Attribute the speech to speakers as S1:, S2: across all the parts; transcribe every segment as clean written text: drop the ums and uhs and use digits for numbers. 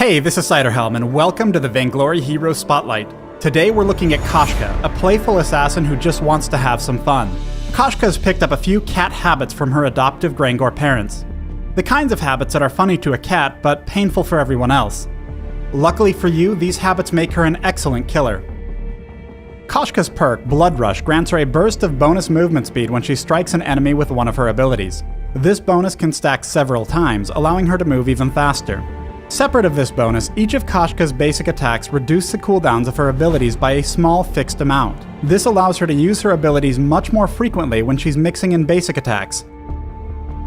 S1: Hey, this is Ciderhelm, and welcome to the Vainglory Hero Spotlight. Today we're looking at Koshka, a playful assassin who just wants to have some fun. Koshka has picked up a few cat habits from her adoptive Grangor parents. The kinds of habits that are funny to a cat, but painful for everyone else. Luckily for you, these habits make her an excellent killer. Koshka's perk, Blood Rush, grants her a burst of bonus movement speed when she strikes an enemy with one of her abilities. This bonus can stack several times, allowing her to move even faster. Separate of this bonus, each of Koshka's basic attacks reduce the cooldowns of her abilities by a small fixed amount. This allows her to use her abilities much more frequently when she's mixing in basic attacks.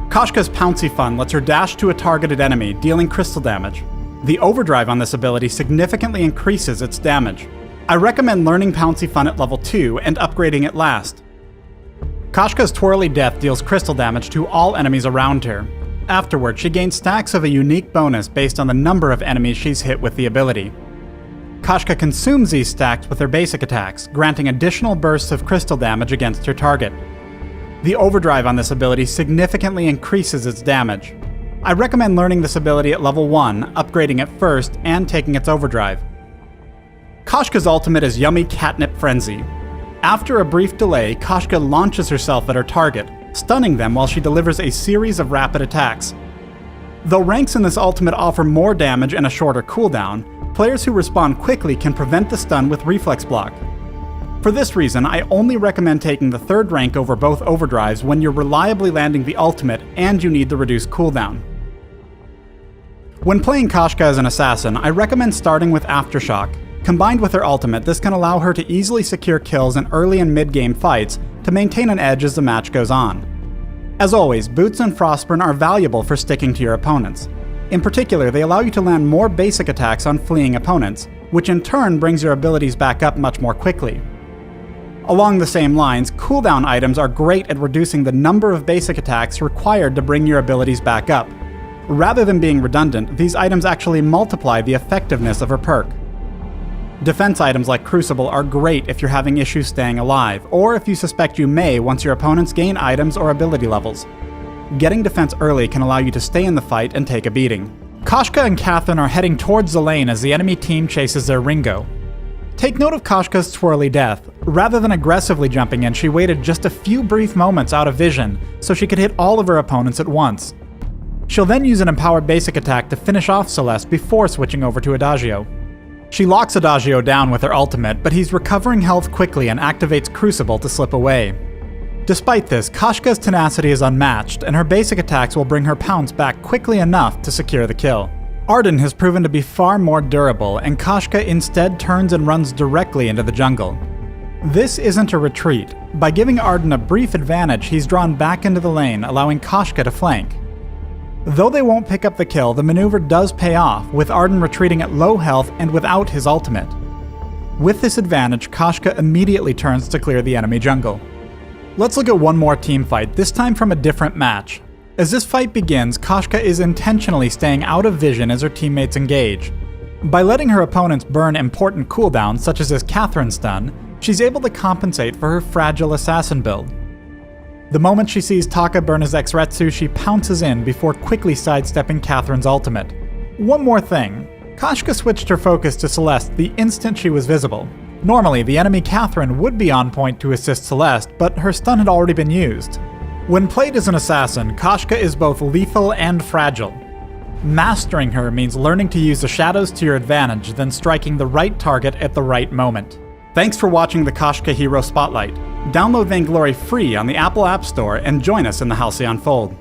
S1: Koshka's Pouncy Fun lets her dash to a targeted enemy, dealing crystal damage. The overdrive on this ability significantly increases its damage. I recommend learning Pouncy Fun at level 2 and upgrading it last. Koshka's Twirly Death deals crystal damage to all enemies around her. Afterward, she gains stacks of a unique bonus based on the number of enemies she's hit with the ability. Koshka consumes these stacks with her basic attacks, granting additional bursts of crystal damage against her target. The overdrive on this ability significantly increases its damage. I recommend learning this ability at level 1, upgrading it first, and taking its overdrive. Koshka's ultimate is Yummy Catnip Frenzy. After a brief delay, Koshka launches herself at her target, stunning them while she delivers a series of rapid attacks. Though ranks in this ultimate offer more damage and a shorter cooldown, players who respond quickly can prevent the stun with Reflex Block. For this reason, I only recommend taking the third rank over both overdrives when you're reliably landing the ultimate and you need the reduced cooldown. When playing Koshka as an assassin, I recommend starting with Aftershock. Combined with her ultimate, this can allow her to easily secure kills in early and mid-game fights to maintain an edge as the match goes on. As always, Boots and Frostburn are valuable for sticking to your opponents. In particular, they allow you to land more basic attacks on fleeing opponents, which in turn brings your abilities back up much more quickly. Along the same lines, cooldown items are great at reducing the number of basic attacks required to bring your abilities back up. Rather than being redundant, these items actually multiply the effectiveness of her perk. Defense items like Crucible are great if you're having issues staying alive, or if you suspect you may once your opponents gain items or ability levels. Getting defense early can allow you to stay in the fight and take a beating. Koshka and Catherine are heading towards the lane as the enemy team chases their Ringo. Take note of Koshka's Twirly Death. Rather than aggressively jumping in, she waited just a few brief moments out of vision so she could hit all of her opponents at once. She'll then use an empowered basic attack to finish off Celeste before switching over to Adagio. She locks Adagio down with her ultimate, but he's recovering health quickly and activates Crucible to slip away. Despite this, Koshka's tenacity is unmatched, and her basic attacks will bring her pounce back quickly enough to secure the kill. Arden has proven to be far more durable, and Koshka instead turns and runs directly into the jungle. This isn't a retreat. By giving Arden a brief advantage, he's drawn back into the lane, allowing Koshka to flank. Though they won't pick up the kill, the maneuver does pay off, with Arden retreating at low health and without his ultimate. With this advantage, Koshka immediately turns to clear the enemy jungle. Let's look at one more team fight, this time from a different match. As this fight begins, Koshka is intentionally staying out of vision as her teammates engage. By letting her opponents burn important cooldowns, such as his Catherine stun, she's able to compensate for her fragile assassin build. The moment she sees Taka burn his Exretsu, she pounces in before quickly sidestepping Catherine's ultimate. One more thing. Koshka switched her focus to Celeste the instant she was visible. Normally, the enemy Catherine would be on point to assist Celeste, but her stun had already been used. When played as an assassin, Koshka is both lethal and fragile. Mastering her means learning to use the shadows to your advantage, then striking the right target at the right moment. Thanks for watching the Koshka Hero Spotlight. Download Vainglory free on the Apple App Store and join us in the Halcyon Fold.